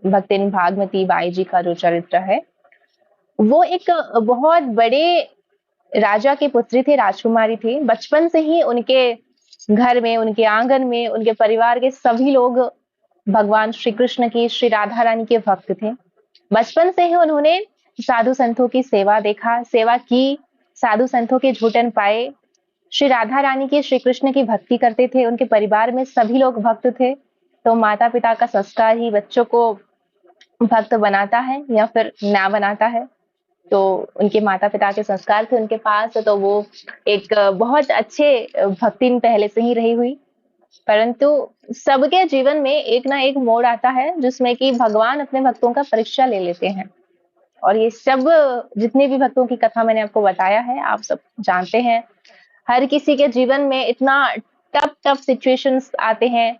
भक्तिन भागवती by जी का जो चरित्र है, वो एक बहुत बड़े राजा की पुत्री थी, राजकुमारी थी। बचपन से ही उनके घर में, उनके आंगन में, उनके परिवार के सभी लोग भगवान श्री कृष्ण की, श्री राधा रानी के भक्त थे। बचपन से ही उन्होंने साधु संतों की सेवा की, साधु संतों के झूठन पाए, श्री राधा रानी की, श्री कृष्ण की भक्ति करते थे। उनके परिवार में सभी लोग भक्त थे। तो माता पिता का संस्कार ही बच्चों को भक्त बनाता है या फिर ना बनाता है। तो उनके माता पिता के संस्कार थे उनके पास, तो वो एक बहुत अच्छे भक्तिन पहले से ही रही हुई। परंतु सबके जीवन में एक ना एक मोड़ आता है जिसमें कि भगवान अपने भक्तों का परीक्षा ले लेते हैं। और ये सब जितने भी भक्तों की कथा मैंने आपको बताया है, आप सब जानते हैं। हर किसी के जीवन में इतना टफ टफ सिचुएशंस आते हैं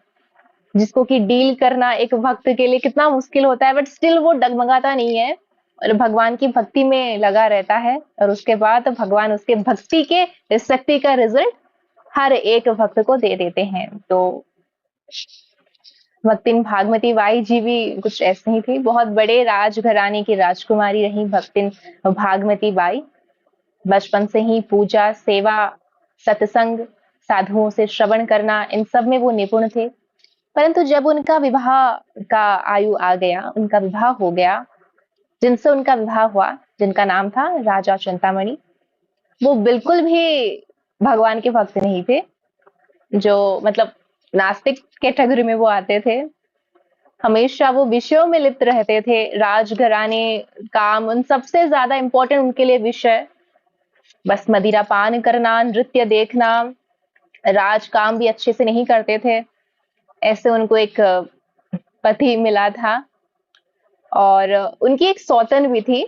जिसको कि डील करना एक भक्त के लिए कितना मुश्किल होता है, बट स्टिल वो डगमगाता नहीं है और भगवान की भक्ति में लगा रहता है। और उसके बाद भगवान उसके भक्ति के शक्ति का रिजल्ट हर एक भक्त को दे देते हैं। तो भक्तिन भागवती बाई जी भी कुछ ऐसे ही थी, बहुत बड़े राजघराने की राजकुमारी रही भक्तिन भागवती बाई। बचपन से ही पूजा, सेवा, सत्संग, साधुओं से श्रवण करना, इन सब में वो निपुण थे। परंतु जब उनका विवाह का आयु आ गया, उनका विवाह हो गया, जिनसे उनका विवाह हुआ, जिनका नाम था राजा चिंतामणि, वो बिल्कुल भी भगवान के भक्त नहीं थे। जो मतलब नास्तिक कैटेगरी में वो आते थे। हमेशा वो विषयों में लिप्त रहते थे, राजघराने, काम, उन सबसे ज्यादा इंपॉर्टेंट उनके लिए विषय बस मदिरा पान करना, नृत्य देखना, राज काम भी अच्छे से नहीं करते थे। ऐसे उनको एक पति मिला था और उनकी एक सौतन भी थी।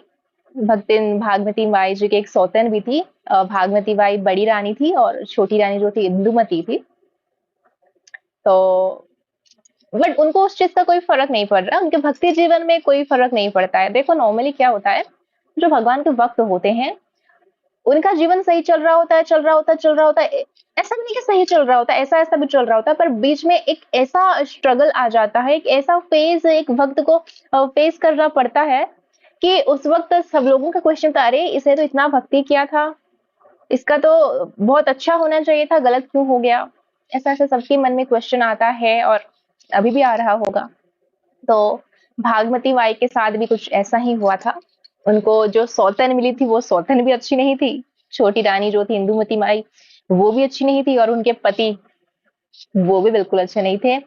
भक्तिन भागवती बाई जी की एक सौतन भी थी। भागवती बाई बड़ी रानी थी और छोटी रानी जो थी इंदुमती थी। तो बट उनको उस चीज का कोई फर्क नहीं पड़ रहा, उनके भक्ति जीवन में कोई फर्क नहीं पड़ता है। देखो नॉर्मली क्या होता है, जो भगवान के भक्त होते हैं उनका जीवन सही चल रहा होता है, चल रहा होता है, चल रहा होता है। ऐसा नहीं कि सही चल रहा होता है, ऐसा ऐसा भी चल रहा होता है, पर बीच में एक ऐसा स्ट्रगल आ जाता है, एक ऐसा फेज एक भक्त को फेस करना पड़ता है कि उस वक्त सब लोगों का क्वेश्चन था, अरे इसे तो इतना भक्ति किया था, इसका तो बहुत अच्छा होना चाहिए था, गलत क्यों हो गया। ऐसा ऐसा सबके मन में क्वेश्चन आता है और अभी भी आ रहा होगा। तो भागवती बाई के साथ भी कुछ ऐसा ही हुआ था। उनको जो सौतन मिली थी वो सौतन भी अच्छी नहीं थी। छोटी रानी जो थी इंदुमती बाई, वो भी अच्छी नहीं थी और उनके पति वो भी बिल्कुल अच्छे नहीं थे।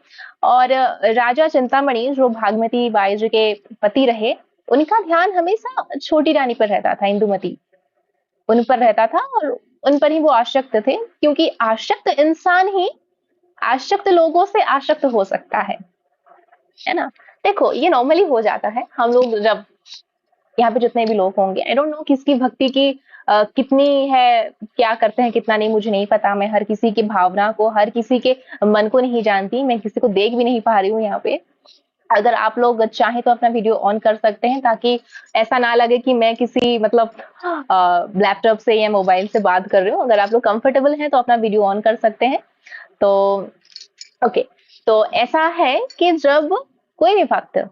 और राजा चिंतामणि जो भागवती बाई जी के पति रहे, उनका ध्यान हमेशा छोटी रानी पर रहता था, इंदुमती उन पर रहता था और उन पर ही वो आसक्त थे, क्योंकि आसक्त इंसान ही आसक्त लोगों से आसक्त हो सकता है ना। देखो ये नॉर्मली हो जाता है, हम लोग जब यहाँ पे जितने भी लोग होंगे, आई डोंट नो किसकी भक्ति की कितनी है, क्या करते हैं कितना नहीं, मुझे नहीं पता। मैं हर किसी की भावना को, हर किसी के मन को नहीं जानती, मैं किसी को देख भी नहीं पा रही हूँ यहाँ पे। अगर आप लोग चाहें तो अपना वीडियो ऑन कर सकते हैं, ताकि ऐसा ना लगे कि मैं किसी मतलब लैपटॉप से या मोबाइल से बात कर रही हूँ। अगर आप लोग कंफर्टेबल हैं तो अपना वीडियो ऑन कर सकते हैं। तो ओके, तो ऐसा है कि जब कोई भी भक्त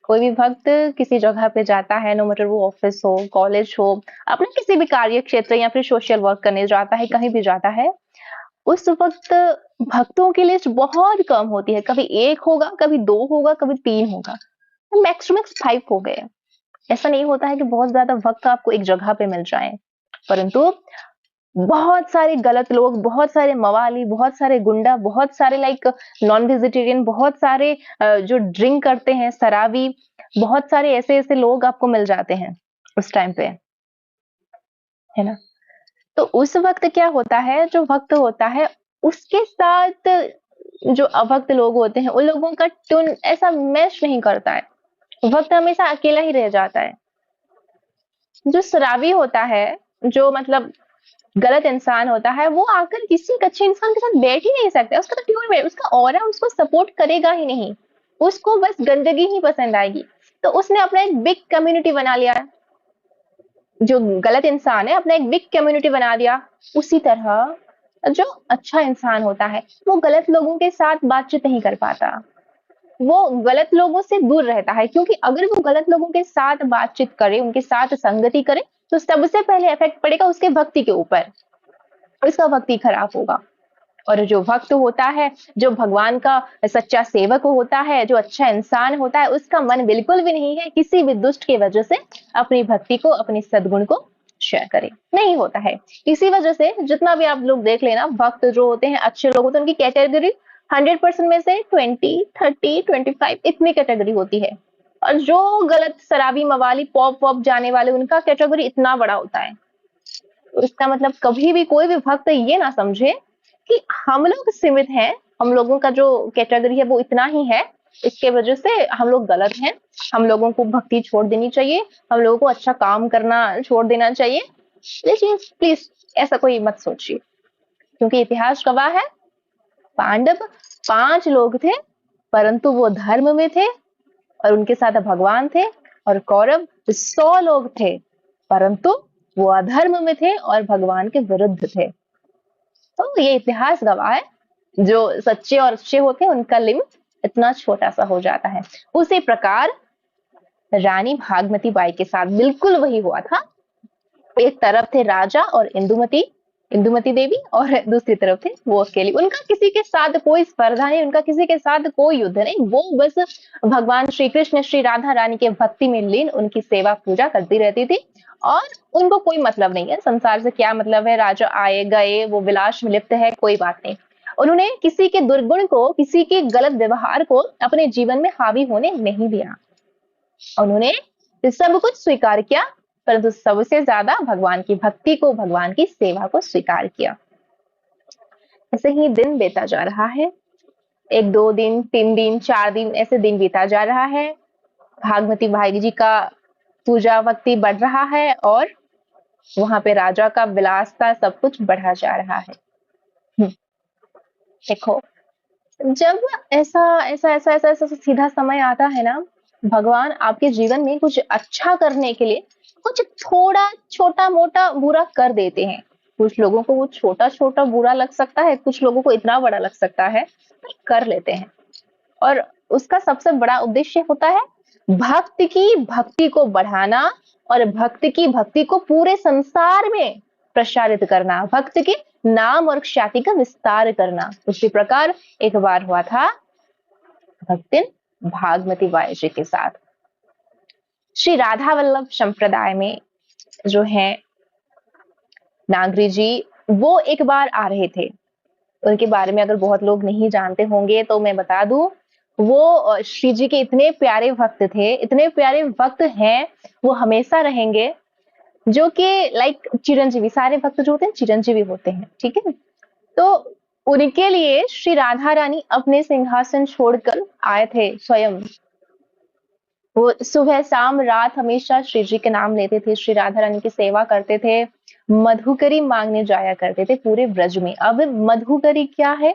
कोई भी भक्त किसी जगह पे जाता है, नो मैटर वो ऑफिस हो, कॉलेज हो, अपने किसी भी कार्य क्षेत्र या फिर सोशल वर्क करने जाता है, कहीं भी जाता है, उस वक्त भक्तों की लिस्ट बहुत कम होती है। कभी एक होगा, कभी दो होगा, कभी तीन होगा, मैक्स टू मैक्स 5 हो गए। ऐसा नहीं होता है कि बहुत ज्यादा भक्त आपको एक जगह पे मिल जाए, परंतु बहुत सारे गलत लोग, बहुत सारे मवाली, बहुत सारे गुंडा, बहुत सारे लाइक नॉन वेजिटेरियन, बहुत सारे जो ड्रिंक करते हैं, शराबी, बहुत सारे ऐसे ऐसे लोग आपको मिल जाते हैं उस टाइम पे, है ना। तो उस वक्त क्या होता है, जो भक्त होता है उसके साथ जो अभक्त लोग होते हैं, उन लोगों का ट्यून ऐसा मैच नहीं करता है। भक्त हमेशा अकेला ही रह जाता है। जो शराबी होता है, जो मतलब गलत इंसान होता है, वो आकर किसी एक अच्छे इंसान के साथ बैठ ही नहीं सकता। उसका तो ट्यून में उसका ऑरा उसको सपोर्ट करेगा ही नहीं, उसको बस गंदगी ही पसंद आएगी। तो उसने अपना एक बिग कम्युनिटी बना लिया है, जो गलत इंसान है अपना एक बिग कम्युनिटी बना दिया। उसी तरह जो अच्छा इंसान होता है वो गलत लोगों के साथ बातचीत नहीं कर पाता, वो गलत लोगों से दूर रहता है, क्योंकि अगर वो गलत लोगों के साथ बातचीत करे, उनके साथ संगति करे, तो सबसे पहले इफेक्ट पड़ेगा उसके भक्ति के ऊपर, उसका भक्ति खराब होगा। और जो भक्त होता है, जो भगवान का सच्चा सेवक होता है, जो अच्छा इंसान होता है, उसका मन बिल्कुल भी नहीं है किसी भी दुष्ट की वजह से अपनी भक्ति को, अपने सद्गुण को शेयर करे, नहीं होता है। इसी वजह से जितना भी आप लोग देख लेना, भक्त जो होते हैं, अच्छे लोग होते हैं, उनकी कैटेगरी 100% में से 20, 30, 25 इतनी कैटेगरी होती है। और जो गलत शराबी मवाली पॉप वॉप जाने वाले, उनका कैटेगरी इतना बड़ा होता है। तो इसका मतलब कभी भी कोई भी भक्त ये ना समझे कि हम लोग सीमित हैं, हम लोगों का जो कैटेगरी है वो इतना ही है, इसके वजह से हम लोग गलत हैं, हम लोगों को भक्ति छोड़ देनी चाहिए, हम लोगों को अच्छा काम करना छोड़ देना चाहिए। लेकिन प्लीज ऐसा कोई मत सोचिए, क्योंकि इतिहास गवाह है, पांडव 5 लोग थे, परंतु वो धर्म में थे और उनके साथ भगवान थे। और कौरव 100 लोग थे, परंतु वो अधर्म में थे और भगवान के विरुद्ध थे। तो ये इतिहास गवाह है, जो सच्चे और अच्छे होते हैं उनका लिमिट इतना छोटा सा हो जाता है। उसी प्रकार रानी भागमती बाई के साथ बिल्कुल वही हुआ था। एक तरफ थे राजा और इंदुमती, इंदुमती देवी, और दूसरी तरफ थे वो अकेली। उनका किसी के साथ कोई स्पर्धा नहीं, उनका किसी के साथ कोई युद्ध नहीं, वो बस भगवान श्री कृष्ण, श्री राधा रानी के भक्ति में लीन उनकी सेवा पूजा करती रहती थी। और उनको कोई मतलब नहीं है संसार से, क्या मतलब है, राजा आए गए, वो विलास में लिप्त है, कोई बात नहीं। उन्होंने किसी के दुर्गुण को, किसी के गलत व्यवहार को अपने जीवन में हावी होने नहीं दिया। उन्होंने सब कुछ स्वीकार किया, परंतु सबसे ज्यादा भगवान की भक्ति को, भगवान की सेवा को स्वीकार किया। ऐसे ही दिन बीता जा रहा है, 1, 2 दिन, 3 दिन, 4 दिन, ऐसे दिन बीता जा रहा है। भागमती भाई जी का पूजा भक्ति बढ़ रहा है और वहां पे राजा का विलासता सब कुछ बढ़ा जा रहा है। देखो, जब ऐसा ऐसा ऐसा ऐसा ऐसा सीधा समय आता है ना, भगवान आपके जीवन में कुछ अच्छा करने के लिए कुछ थोड़ा छोटा मोटा बुरा कर देते हैं। कुछ लोगों को वो छोटा छोटा बुरा लग सकता है, कुछ लोगों को इतना बड़ा लग सकता है, पर कर लेते हैं। और उसका सबसे बड़ा उद्देश्य होता है भक्त की भक्ति को बढ़ाना और भक्त की भक्ति को पूरे संसार में प्रसारित करना, भक्त के नाम और ख्याति का विस्तार करना। उसी प्रकार एक बार हुआ था भक्तिन भागमती बाई जी के साथ। श्री राधा वल्लभ संप्रदाय में जो है नागरी जी, वो एक बार आ रहे थे। उनके बारे में अगर बहुत लोग नहीं जानते होंगे तो मैं बता दूं, वो श्री जी के इतने प्यारे भक्त थे, इतने प्यारे भक्त हैं, वो हमेशा रहेंगे, जो कि लाइक चिरंजीवी, सारे भक्त जो होते हैं चिरंजीवी होते हैं, ठीक है। तो उनके लिए श्री राधा रानी अपने सिंहासन छोड़कर आए थे स्वयं। वो सुबह शाम रात हमेशा श्री जी के नाम लेते थे, श्री राधा रानी की सेवा करते थे, मधुकरी मांगने जाया करते थे पूरे ब्रज में। अब मधुकरी क्या है?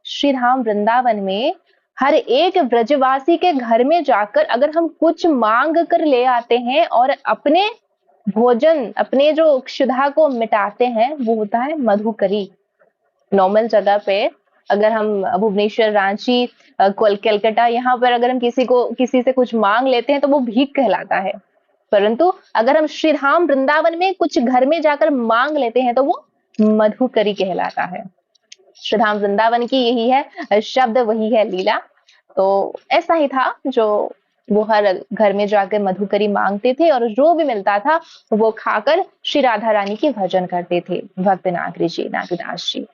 श्री धाम वृंदावन में हर एक ब्रजवासी के घर में जाकर अगर हम कुछ मांग कर ले आते हैं और अपने भोजन, अपने जो क्षुधा को मिटाते हैं, वो होता है मधुकरी। नॉर्मल जगह पे अगर हम भुवनेश्वर, रांची, कलकत्ता, यहाँ पर अगर हम किसी से कुछ मांग लेते हैं तो वो भीख कहलाता है। परंतु अगर हम श्री धाम वृंदावन में कुछ घर में जाकर मांग लेते हैं तो वो मधुकरी कहलाता है। श्री धाम वृंदावन की यही है शब्द, वही है लीला। तो ऐसा ही था, जो वो हर घर में जाकर मधुकरी मांगते थे और जो भी मिलता था वो खाकर श्री राधा रानी की भजन करते थे भक्त नागरी जी, नागदास जी।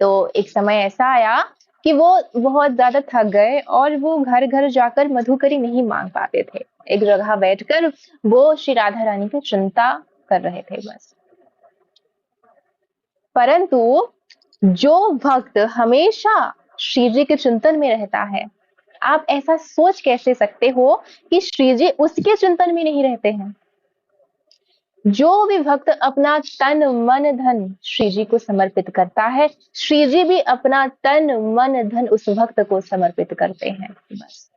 तो एक समय ऐसा आया कि वो बहुत ज्यादा थक गए और वो घर घर जाकर मधुकरी नहीं मांग पाते थे। एक जगह बैठकर वो श्री राधा रानी की चिंता कर रहे थे बस। परंतु जो भक्त हमेशा श्री जी के चिंतन में रहता है, आप ऐसा सोच कैसे सकते हो कि श्री जी उसके चिंतन में नहीं रहते हैं? जो भी भक्त अपना तन मन धन श्री जी को समर्पित करता है, श्री जी भी अपना तन मन धन उस भक्त को समर्पित करते हैं। बस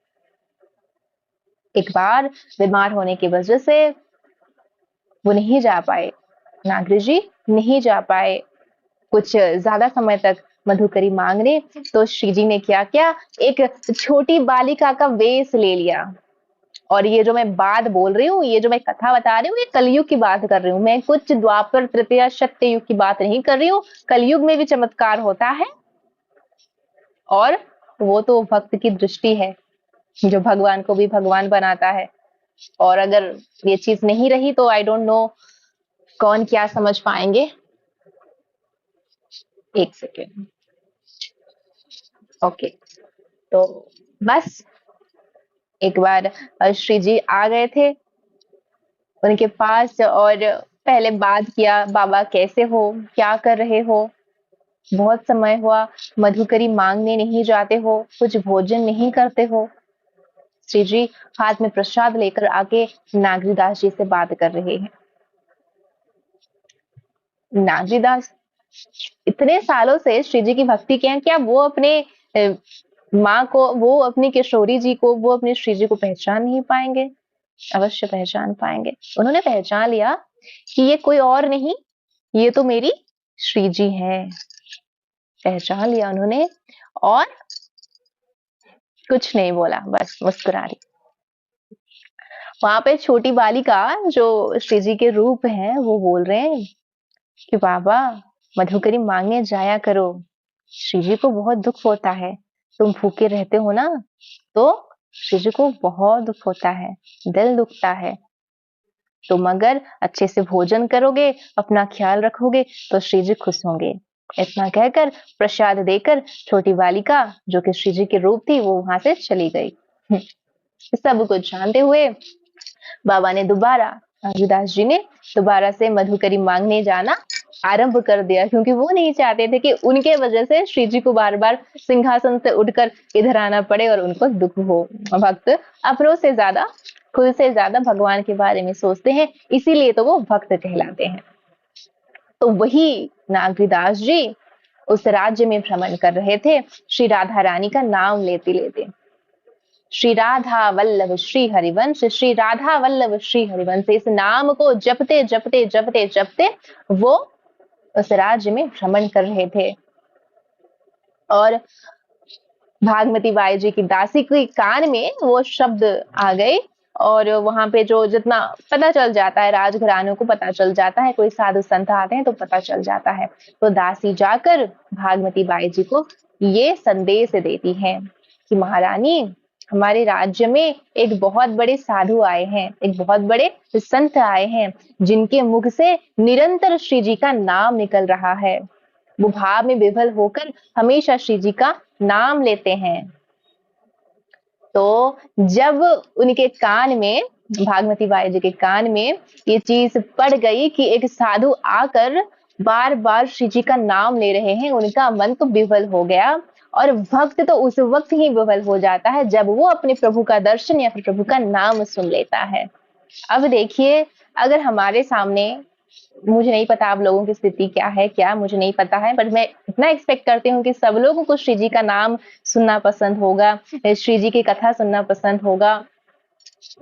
एक बार बीमार होने की वजह से वो नहीं जा पाए, नागरी जी नहीं जा पाए कुछ ज्यादा समय तक मधुकरी मांगने, तो श्री जी ने क्या किया, एक छोटी बालिका का वेश ले लिया। और ये जो मैं बात बोल रही हूँ, ये जो मैं कथा बता रही हूँ, ये कलयुग की बात कर रही हूँ मैं, कुछ द्वापर तृतीया सत्य युग की बात नहीं कर रही हूँ। कलयुग में भी चमत्कार होता है, और वो तो भक्त की दृष्टि है जो भगवान को भी भगवान बनाता है। और अगर ये चीज नहीं रही तो आई डोंट नो कौन क्या समझ पाएंगे। एक सेकेंड। ओके, तो बस एक बार श्री जी आ गए थे उनके पास, और पहले बात किया, बाबा कैसे हो, क्या कर रहे हो, बहुत समय हुआ, मधुकरी मांगने नहीं जाते हो, कुछ भोजन नहीं करते हो। श्री जी हाथ में प्रसाद लेकर आके नागरीदास जी से बात कर रहे हैं। नागरीदास इतने सालों से श्री जी की भक्ति किए हैं, क्या वो अपने माँ को, वो अपनी किशोरी जी को, वो अपने श्री जी को पहचान नहीं पाएंगे? अवश्य पहचान पाएंगे। उन्होंने पहचान लिया कि ये कोई और नहीं, ये तो मेरी श्री जी है। पहचान लिया उन्होंने, और कुछ नहीं बोला, बस मुस्कुरा रही। वहां पे छोटी बालिका जो श्री जी के रूप है, वो बोल रहे हैं कि बाबा मधुकरी मांगने जाया करो, श्री जी को बहुत दुख होता है, तुम भूखे रहते हो ना, तो श्री जी को बहुत दुख होता है, दिल दुखता है। तुम अगर अच्छे से भोजन करोगे, अपना ख्याल रखोगे, तो श्री जी खुश होंगे। इतना कहकर प्रसाद देकर छोटी बालिका जो कि श्री जी के रूप थी, वो वहां से चली गई। सब कुछ जानते हुए बाबा ने दोबारा, रविदास जी ने दोबारा से मधुकरी मांगने जाना आरंभ कर दिया, क्योंकि वो नहीं चाहते थे कि उनके वजह से श्री जी को बार बार सिंहासन से उठकर इधर आना पड़े और उनको दुख हो। भक्त अपनों से ज्यादा, खुद से ज्यादा भगवान के बारे में सोचते हैं, इसीलिए तो वो भक्त कहलाते हैं। तो वही नागरीदास जी उस राज्य में भ्रमण कर रहे थे, श्री राधा रानी का नाम लेते लेते। श्री राधा वल्लभ श्री हरिवंश, श्री राधा वल्लभ श्री हरिवंश, इस नाम को जपते जपते जपते जपते वो उस राज्य में भ्रमण कर रहे थे। और भागमती बाई जी की दासी के कान में वो शब्द आ गए, और वहां पे जो जितना पता चल जाता है, राजघरानों को पता चल जाता है, कोई साधु संत आते हैं तो पता चल जाता है। तो दासी जाकर भागमती बाई जी को ये संदेश देती है कि महारानी, हमारे राज्य में एक बहुत बड़े साधु आए हैं, एक बहुत बड़े संत आए हैं, जिनके मुख से निरंतर श्री जी का नाम निकल रहा है। वो भाव में विभल होकर हमेशा श्री जी का नाम लेते हैं। तो जब उनके कान में, भागमती बाई जी के कान में ये चीज पड़ गई कि एक साधु आकर बार बार श्री जी का नाम ले रहे हैं, उनका मन तो विवल हो गया। और भक्त तो उस वक्त ही विवल हो जाता है जब वो अपने प्रभु का दर्शन या फिर प्रभु का नाम सुन लेता है। अब देखिए, अगर हमारे सामने, मुझे नहीं पता आप लोगों की स्थिति क्या है, क्या मुझे नहीं पता है, बट मैं इतना एक्सपेक्ट करती हूँ कि सब लोगों को श्री जी का नाम सुनना पसंद होगा, श्री जी की कथा सुनना पसंद होगा।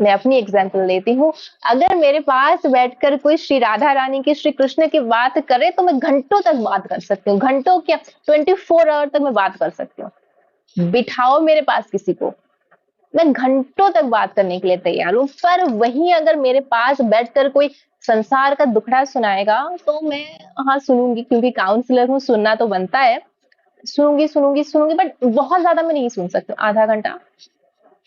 मैं अपनी एग्जाम्पल लेती हूँ, अगर मेरे पास बैठकर कोई श्री राधा रानी की, श्री कृष्ण की बात करे तो मैं घंटों तक बात कर सकती हूँ, घंटों क्या 24 आवर तक मैं बात कर सकती हूँ। बिठाओ मेरे पास किसी को, मैं घंटों तक बात करने के लिए तैयार हूँ। पर वहीं अगर मेरे पास बैठकर कोई संसार का दुखड़ा सुनाएगा तो मैं, हाँ सुनूंगी, क्योंकि काउंसलर हूँ, सुनना तो बनता है, सुनूंगी सुनूंगी सुनूंगी, बट बहुत ज्यादा मैं नहीं सुन सकती हूँ। आधा घंटा,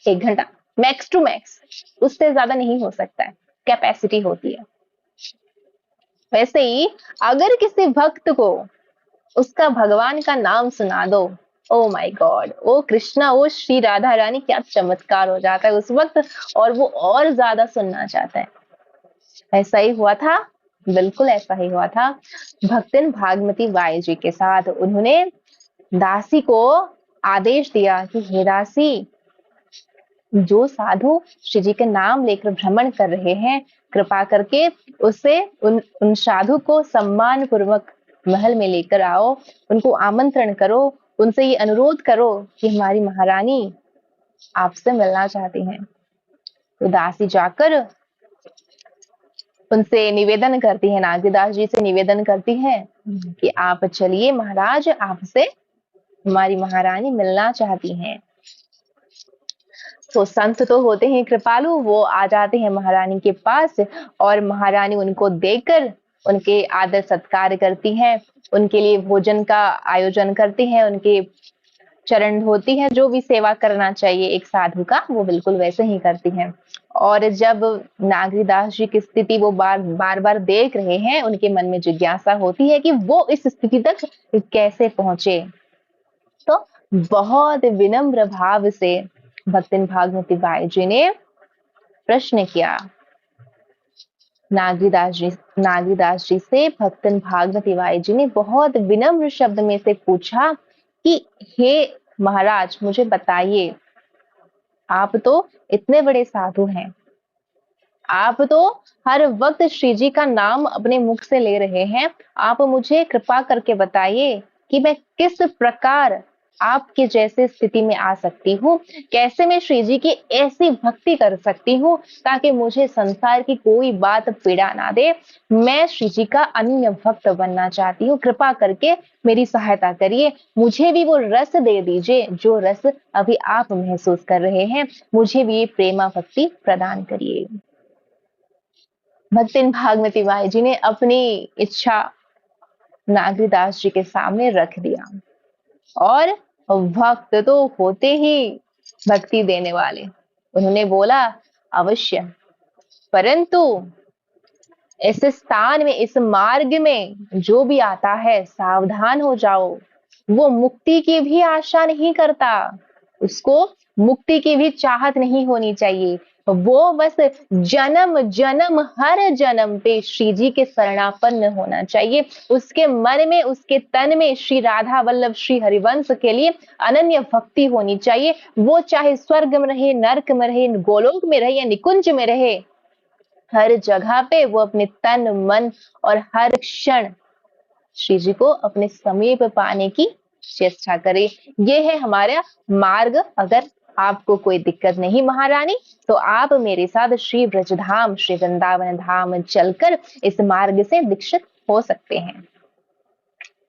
1 घंटा, मैक्स टू मैक्स, उससे ज्यादा नहीं हो सकता है, कैपेसिटी होती है। वैसे ही अगर किसी भक्त को उसका भगवान का नाम सुना दो, ओ माय गॉड, ओ कृष्णा, ओ श्री राधा रानी, क्या चमत्कार हो जाता है उस वक्त, और वो और ज्यादा सुनना चाहता है। ऐसा ही हुआ था, बिल्कुल ऐसा ही हुआ था भक्तिन भागमती बाई जी के साथ। उन्होंने दासी को आदेश दिया कि हे दासी, जो साधु श्री जी के नाम लेकर भ्रमण कर रहे हैं, कृपा करके उससे उन साधु को सम्मान पूर्वक महल में लेकर आओ, उनको आमंत्रण करो, उनसे ये अनुरोध करो कि हमारी महारानी आपसे मिलना चाहती हैं। तो दासी जाकर उनसे निवेदन करती है, नागदास जी से निवेदन करती है कि आप चलिए महाराज, आपसे हमारी महारानी मिलना चाहती हैं। तो संत तो होते हैं कृपालु, वो आ जाते हैं महारानी के पास और महारानी उनको देखकर उनके आदर सत्कार करती है, उनके लिए भोजन का आयोजन करती है, उनके चरण धोती है, जो भी सेवा करना चाहिए एक साधु का वो बिल्कुल वैसे ही करती हैं। और जब नागरीदास जी की स्थिति वो बार बार देख रहे हैं, उनके मन में जिज्ञासा होती है कि वो इस स्थिति तक कैसे पहुंचे। तो बहुत विनम्र भाव से भक्तिन भागवती बाई जी ने प्रश्न किया नागरीदास जी से। भक्तिन भागवती बाई जी ने बहुत विनम्र शब्द में से पूछा कि हे महाराज, मुझे बताइए, आप तो इतने बड़े साधु हैं, आप तो हर वक्त श्री जी का नाम अपने मुख से ले रहे हैं, आप मुझे कृपा करके बताइए कि मैं किस प्रकार आपके जैसे स्थिति में आ सकती हूँ, कैसे मैं श्री जी की ऐसी भक्ति कर सकती हूँ ताकि मुझे संसार की कोई बात पीड़ा ना दे। मैं श्री जी का अनन्य भक्त बनना चाहती हूँ, कृपा करके मेरी सहायता करिए, मुझे भी वो रस दे दीजिए जो रस अभी आप महसूस कर रहे हैं, मुझे भी ये प्रेमा भक्ति प्रदान करिए। भक्तिन भागवती बाई जी ने अपनी इच्छा नागरीदास जी के सामने रख दिया और भक्त तो होते ही भक्ति देने वाले, उन्होंने बोला अवश्य, परंतु इस स्थान में, इस मार्ग में जो भी आता है सावधान हो जाओ, वो मुक्ति की भी आशा नहीं करता, उसको मुक्ति की भी चाहत नहीं होनी चाहिए, वो बस जन्म जन्म हर जन्म पे श्री जी के शरणापन्न होना चाहिए, उसके मन में, उसके तन में श्री राधा वल्लभ श्री हरिवंश के लिए अनन्य भक्ति होनी चाहिए। वो चाहे स्वर्ग में रहे, नर्क में रहे, गोलोक में रहे या निकुंज में रहे, हर जगह पे वो अपने तन मन और हर क्षण श्री जी को अपने समीप पाने की चेष्टा करे। ये है हमारा मार्ग। अगर आपको कोई दिक्कत नहीं महारानी, तो आप मेरे साथ श्री ब्रजधाम, श्री वृंदावन धाम चलकर इस मार्ग से दीक्षित हो सकते हैं।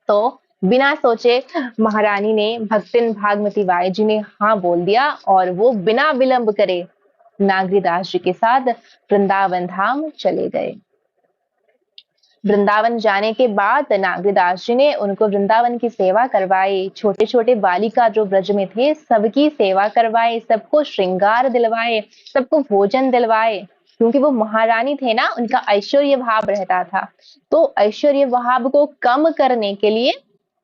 तो बिना सोचे महारानी ने, भक्तिन भागवती बाई जी ने हाँ बोल दिया और वो बिना विलंब करे नागरीदास जी के साथ वृंदावन धाम चले गए। वृंदावन जाने के बाद नागरीदास जी ने उनको वृंदावन की सेवा करवाई, छोटे छोटे बालिका जो ब्रज में थे सबकी सेवा करवाई, सबको श्रृंगार दिलवाए, सबको भोजन दिलवाए, क्योंकि वो महारानी थे ना, उनका ऐश्वर्य भाव रहता था। तो ऐश्वर्य भाव को कम करने के लिए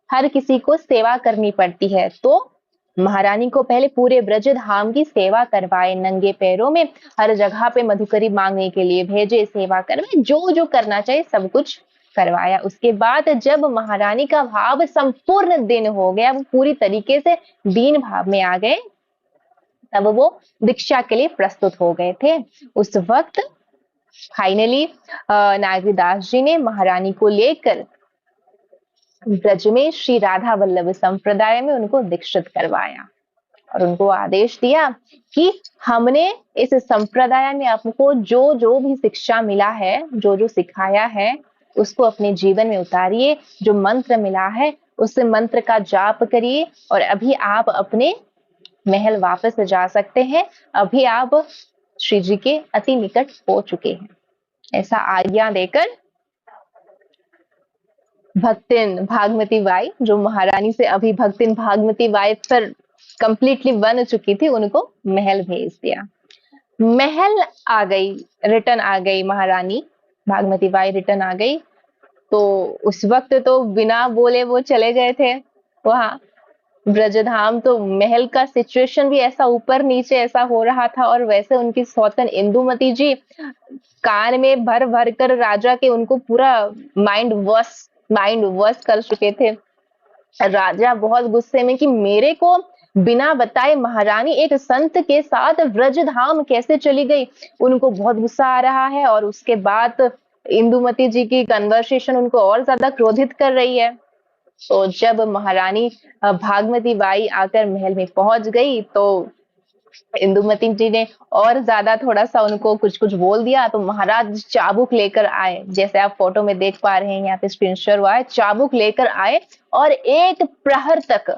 हर किसी को सेवा करनी पड़ती है, तो महारानी को पहले पूरे ब्रज धाम की सेवा करवाए, नंगे पैरों में हर जगह पे मधुकरी मांगने के लिए भेजे, सेवा करवाए, जो जो करना चाहिए सब कुछ करवाया। उसके बाद जब महारानी का भाव संपूर्ण दिन हो गया, वो पूरी तरीके से दीन भाव में आ गए, तब वो दीक्षा के लिए प्रस्तुत हो गए थे। उस वक्त फाइनली नागरीदास जी ने महारानी को लेकर ब्रज में श्री राधा वल्लभ संप्रदाय में उनको दीक्षित करवाया और उनको आदेश दिया कि हमने इस संप्रदाय में आपको जो जो भी शिक्षा मिला है, जो जो सिखाया है, उसको अपने जीवन में उतारिए, जो मंत्र मिला है उस मंत्र का जाप करिए और अभी आप अपने महल वापस जा सकते हैं, अभी आप श्री जी के अति निकट हो चुके हैं। ऐसा आज्ञा देकर भक्तिन भागवती बाई, जो महारानी से अभी भक्तिन भागवती बाई पर कंप्लीटली बन चुकी थी, उनको महल भेज दिया। महल आ गई, रिटर्न आ गई महारानी भागवती बाई, रिटर्न आ गई। तो उस वक्त तो बिना बोले वो चले गए थे वहां ब्रजधाम। तो महल का सिचुएशन भी ऐसा ऊपर नीचे ऐसा हो रहा था, और वैसे उनकी सौतन इंदुमती जी कान में भर भर कर राजा के उनको पूरा माइंड वॉश कर चुके थे। राजा बहुत गुस्से में कि मेरे को बिना बताए महारानी एक संत के साथ ब्रजधाम कैसे चली गई, उनको बहुत गुस्सा आ रहा है। और उसके बाद इंदुमती जी की कन्वर्सेशन उनको और ज्यादा क्रोधित कर रही है। तो जब महारानी भागवती बाई आकर महल में पहुंच गई, तो इंदुमती जी ने और ज्यादा थोड़ा सा उनको कुछ कुछ बोल दिया तो महाराज चाबुक लेकर आए, जैसे आप फोटो में देख पा रहे हैं, यहाँ पे स्क्रीन शेयर हुआ है, चाबुक लेकर आए और एक प्रहर तक,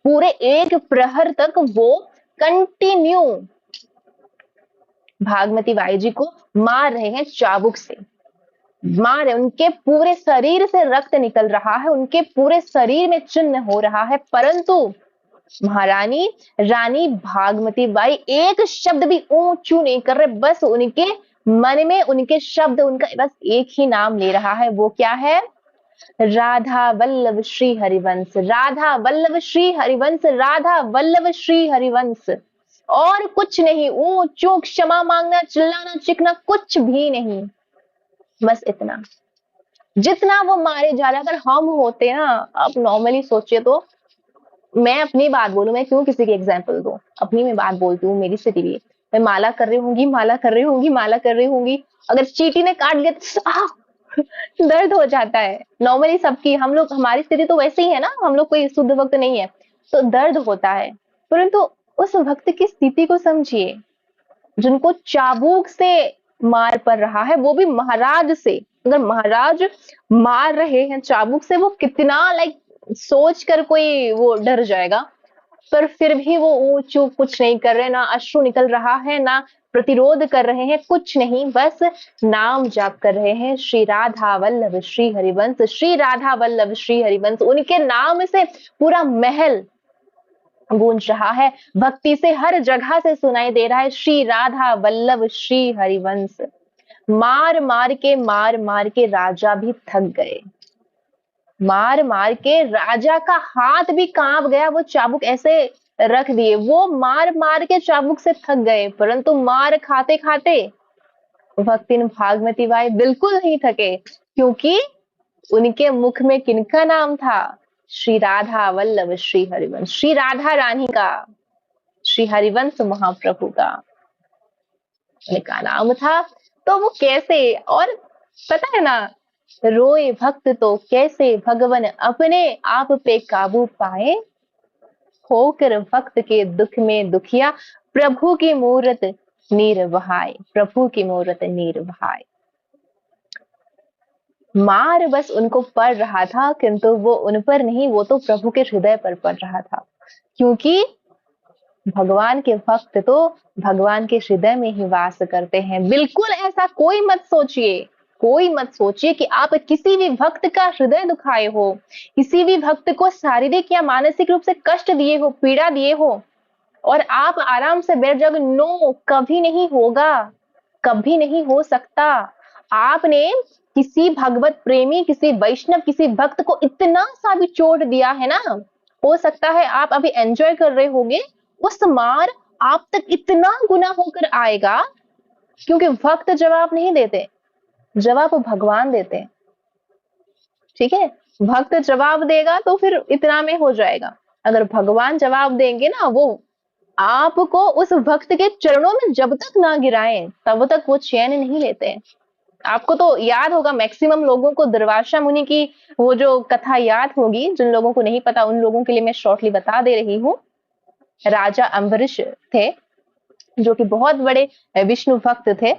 पूरे एक प्रहर तक वो कंटिन्यू भागमती बाई जी को मार रहे हैं चाबुक से, मार रहे, उनके पूरे शरीर से रक्त निकल रहा है, उनके पूरे शरीर में चिन्ह हो रहा है, परंतु महारानी रानी भागमती बाई एक शब्द भी ऊंचू नहीं कर रहे, बस उनके मन में उनके शब्द, उनका बस एक ही नाम ले रहा है, वो क्या है? राधा वल्लभ श्री हरिवंश, राधा वल्लभ श्री हरिवंश, राधा वल्लभ श्री हरिवंश, और कुछ नहीं, ऊंचू क्षमा मांगना, चिल्लाना चीखना कुछ भी नहीं, बस इतना। जितना वो मारे जा रहे, अगर हम होते ना, अब नॉर्मली सोचिए तो, मैं अपनी बात बोलूं, मैं क्यों किसी की एग्जाम्पल दूं, अपनी मैं बात बोलती हूँ, मेरी स्थिति भी, मैं माला कर रही होंगी, माला कर रही होंगी, माला कर रही होंगी, अगर चींटी ने काट लिया तो दर्द हो जाता है, नॉर्मली सबकी, हम लोग, हमारी स्थिति तो वैसे ही है ना, हम लोग कोई शुद्ध भक्त नहीं है, तो दर्द होता है, परंतु उस भक्त की स्थिति को समझिए, जिनको चाबुक से मार पड़ रहा है, वो भी महाराज से, अगर महाराज मार रहे हैं चाबुक से, वो कितना लाइक सोच कर कोई वो डर जाएगा, पर फिर भी वो ऊंचू कुछ नहीं कर रहे, ना अश्रु निकल रहा है, ना प्रतिरोध कर रहे हैं, कुछ नहीं, बस नाम जाप कर रहे हैं, श्री राधा वल्लभ श्री हरिवंश, श्री राधा वल्लभ श्री हरिवंश, उनके नाम से पूरा महल गूंज रहा है, भक्ति से हर जगह से सुनाई दे रहा है, श्री राधा वल्लभ श्री हरिवंश। मार मार के राजा भी थक गए, मार मार के राजा का हाथ भी कांप गया, वो चाबुक ऐसे रख दिए, वो मार मार के चाबुक से थक गए, परंतु मार खाते खाते भक्तिन भागमती बाई बिल्कुल नहीं थके, क्योंकि उनके मुख में किनका नाम था? श्री राधा वल्लभ श्री हरिवंश, श्री राधा रानी का, श्री हरिवंश महाप्रभु का उनका नाम था। तो वो कैसे, और पता है ना, रोए भक्त तो कैसे भगवन अपने आप पे काबू पाए, होकर भक्त के दुख में दुखिया, प्रभु की मूरत नीर बहाए, प्रभु की मूरत नीर बहाए। मार बस उनको पड़ रहा था, किंतु वो उन पर नहीं, वो तो प्रभु के हृदय पर पड़ रहा था, क्योंकि भगवान के भक्त तो भगवान के हृदय में ही वास करते हैं। बिल्कुल ऐसा कोई मत सोचिए, कोई मत सोचिए कि आप किसी भी भक्त का हृदय दुखाए हो, किसी भी भक्त को शारीरिक या मानसिक रूप से कष्ट दिए हो, पीड़ा दिए हो, और आप आराम से बैठ जाओगे, नो, कभी नहीं होगा, कभी नहीं हो सकता। आपने किसी भगवत प्रेमी, किसी वैष्णव, किसी भक्त को इतना सा भी चोट दिया है ना, हो सकता है आप अभी एंजॉय कर रहे होंगे, उस मार आप तक इतना गुना होकर आएगा, क्योंकि भक्त जवाब नहीं देते, जवाब भगवान देते हैं, ठीक है? भक्त जवाब देगा तो फिर इतना में हो जाएगा, अगर भगवान जवाब देंगे ना, वो आपको उस भक्त के चरणों में जब तक ना गिराएं, तब तक वो चैन नहीं लेते हैं। आपको तो याद होगा, मैक्सिमम लोगों को दुर्वासा मुनि की वो जो कथा याद होगी, जिन लोगों को नहीं पता उन लोगों के लिए मैं शॉर्टली बता दे रही हूँ। राजा अम्बरीश थे, जो कि बहुत बड़े विष्णु भक्त थे,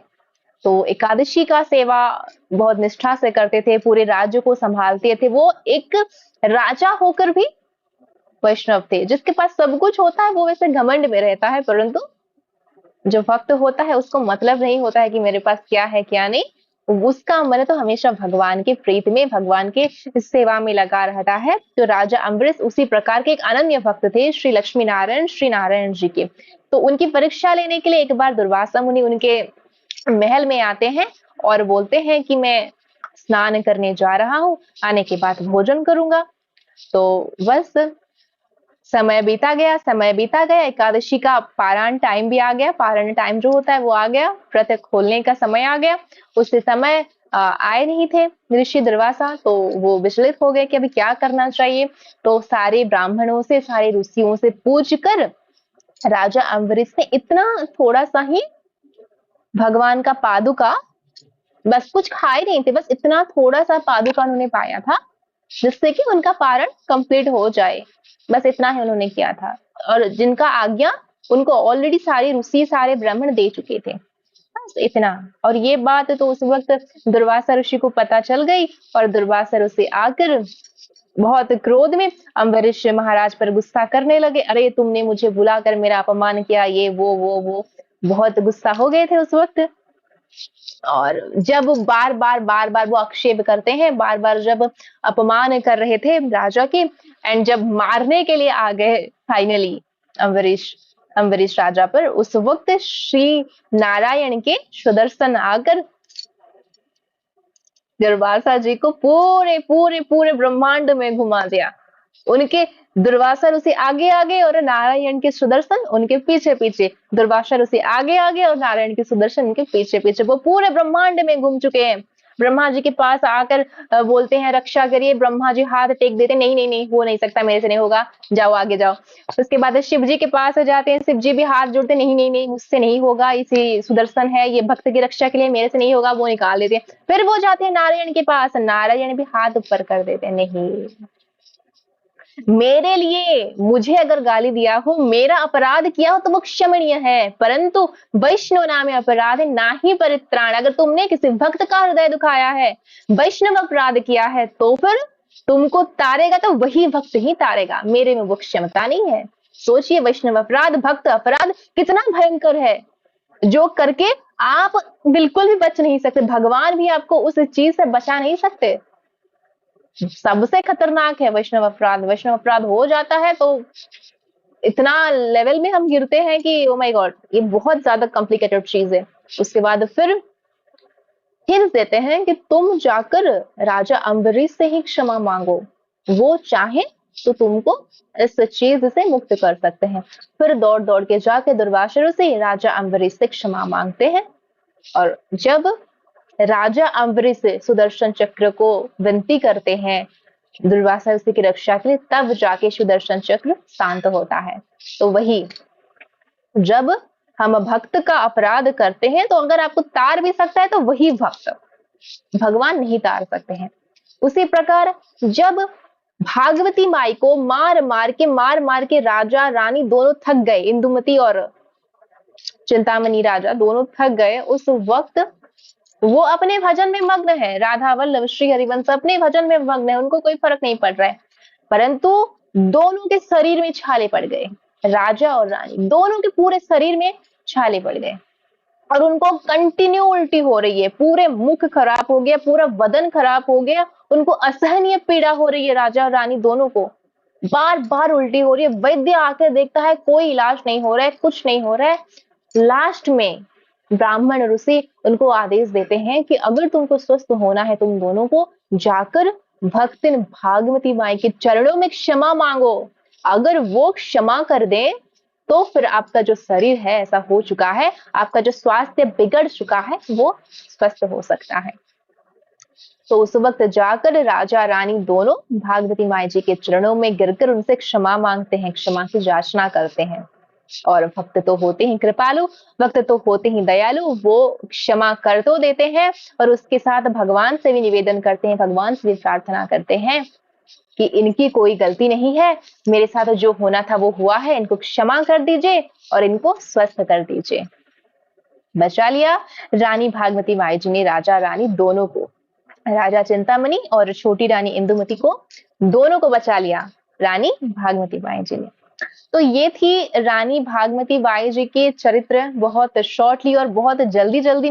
तो एकादशी का सेवा बहुत निष्ठा से करते थे, पूरे राज्य को संभालते थे, वो एक राजा होकर भी वैष्णव थे। जिसके पास सब कुछ होता है वो वैसे घमंड में रहता है, परंतु जो भक्त होता है उसको मतलब नहीं होता है कि मेरे पास क्या है क्या नहीं, उसका मन तो हमेशा भगवान के प्रीत में, भगवान के सेवा में लगा रहता है। तो राजा अम्बरीश उसी प्रकार के एक अनन्य भक्त थे श्री लक्ष्मी नारायण, श्री नारायण जी के। तो उनकी परीक्षा लेने के लिए एक बार दुर्वासा मुनि उनके महल में आते हैं और बोलते हैं कि मैं स्नान करने जा रहा हूँ, आने के बाद भोजन करूंगा। तो बस समय बीता गया, समय बीता गया, एकादशी का पारण टाइम भी आ गया, पारण टाइम जो होता है वो आ गया, व्रत खोलने का समय आ गया, उससे समय आए नहीं थे ऋषि दुर्वासा, तो वो विचलित हो गए कि अभी क्या करना चाहिए। तो सारे ब्राह्मणों से, सारे ऋषियों से पूछ कर राजा अम्बरीश ने इतना थोड़ा सा ही भगवान का पादुका, बस कुछ खाए नहीं थे, बस इतना थोड़ा सा पादुका उन्होंने पाया था, जिससे कि उनका पारण कंप्लीट हो जाए, बस इतना ही उन्होंने किया था। और जिनका आज्ञा उनको ऑलरेडी सारे ऋषि सारे ब्राह्मण दे चुके थे, बस इतना। और ये बात तो उस वक्त दुर्वासा ऋषि को पता चल गई और दुर्वासा ऋषि आकर बहुत क्रोध में अम्बरीश महाराज पर गुस्सा करने लगे। अरे तुमने मुझे बुलाकर मेरा अपमान किया, ये वो बहुत गुस्सा हो गए थे उस वक्त। और जब बार बार वो आक्षेप करते हैं, बार बार जब अपमान कर रहे थे राजा के, एंड जब मारने के लिए आ गए फाइनली अम्बरीश अम्बरीश राजा पर, उस वक्त श्री नारायण के सुदर्शन आकर दुर्वासा जी को पूरे पूरे पूरे ब्रह्मांड में घुमा दिया। उनके दुर्वासा ऋषि आगे आगे और नारायण के सुदर्शन उनके पीछे पीछे, दुर्वासा ऋषि आगे आगे और नारायण के सुदर्शन उनके पीछे पीछे, वो पूरे ब्रह्मांड में घूम चुके हैं। ब्रह्मा जी के पास आकर बोलते हैं रक्षा करिए, ब्रह्मा जी हाथ टेक देते, नहीं नहीं नहीं, हो नहीं सकता, मेरे से नहीं होगा, जाओ आगे जाओ। उसके बाद शिव जी के पास जाते हैं, शिव जी भी हाथ जोड़ते, नहीं नहीं नहीं, मुझसे नहीं होगा, इसी सुदर्शन है, ये भक्त की रक्षा के लिए, मेरे से नहीं होगा, वो निकाल देते हैं। फिर वो जाते हैं नारायण के पास, नारायण भी हाथ ऊपर कर देते हैं, नहीं, मेरे लिए मुझे अगर गाली दिया हो, मेरा अपराध किया हो तो वो क्षमणीय है, परंतु वैष्णव नामे अपराध ना ही परित्राण। अगर तुमने किसी भक्त का हृदय दुखाया है, वैष्णव अपराध किया है, तो फिर तुमको तारेगा तो वही भक्त ही तारेगा, मेरे में वो क्षमता नहीं है। सोचिए, वैष्णव अपराध, भक्त अपराध कितना भयंकर है, जो करके आप बिल्कुल भी बच नहीं सकते, भगवान भी आपको उस चीज से बचा नहीं सकते। सबसे खतरनाक है वैष्णव अपराध। वैष्णव अपराध हो जाता है तो इतना लेवल में हम गिरते हैं कि ओ माय गॉड, ये बहुत ज्यादा कॉम्प्लिकेटेड चीज है। उसके बाद फिर हिंट देते हैं कि तुम जाकर राजा अम्बरीश से ही क्षमा मांगो, वो चाहे तो तुमको इस चीज से मुक्त कर सकते हैं। फिर दौड़ दौड़ के जाके दुर्वासा से राजा अम्बरीश से क्षमा मांगते हैं। और जब राजा अम्बरीश सुदर्शन चक्र को विनती करते हैं दुर्वासा ऋषि की रक्षा के लिए, तब जाके सुदर्शन चक्र शांत होता है। तो वही, जब हम भक्त का अपराध करते हैं तो अगर आपको तार भी सकता है तो वही भक्त, भगवान नहीं तार सकते हैं। उसी प्रकार जब भागवती माई को मार मार के राजा रानी दोनों थक गए, इंदुमती और चिंतामणि राजा दोनों थक गए, उस वक्त वो अपने भजन में मग्न है, राधा वल्लभ श्री हरिवंश अपने भजन में मग्न है, उनको कोई फर्क नहीं पड़ रहा है। परंतु दोनों के शरीर में छाले पड़ गए, राजा और रानी दोनों के पूरे शरीर में छाले पड़ गए और उनको कंटिन्यू उल्टी हो रही है, पूरे मुख खराब हो गया, पूरा बदन खराब हो गया, उनको असहनीय पीड़ा हो रही है। राजा और रानी दोनों को बार बार उल्टी हो रही है। वैद्य आकर देखता है कोई इलाज नहीं हो रहा है, कुछ नहीं हो रहा है। लास्ट में ब्राह्मण ऋषि उनको आदेश देते हैं कि अगर तुमको स्वस्थ होना है, तुम दोनों को जाकर भक्तिन भागवती माई के चरणों में क्षमा मांगो। अगर वो क्षमा कर दे तो फिर आपका जो शरीर है ऐसा हो चुका है, आपका जो स्वास्थ्य बिगड़ चुका है, वो स्वस्थ हो सकता है। तो उस वक्त जाकर राजा रानी दोनों भागवती माई जी के चरणों में गिरकर उनसे क्षमा मांगते हैं, क्षमा की याचना करते हैं। और भक्त तो होते ही कृपालु, भक्त तो होते ही दयालु, वो क्षमा कर तो देते हैं और उसके साथ भगवान से भी निवेदन करते हैं, भगवान से भी प्रार्थना करते हैं कि इनकी कोई गलती नहीं है, मेरे साथ जो होना था वो हुआ है, इनको क्षमा कर दीजिए और इनको स्वस्थ कर दीजिए। बचा लिया रानी भागवती माई जी ने राजा रानी दोनों को, राजा चिंतामणि और छोटी रानी इंदुमती को, दोनों को बचा लिया रानी भागवती बाई जी ने। तो ये थी रानी भागवती बाई जी के चरित्र, बहुत शॉर्टली और बहुत जल्दी जल्दी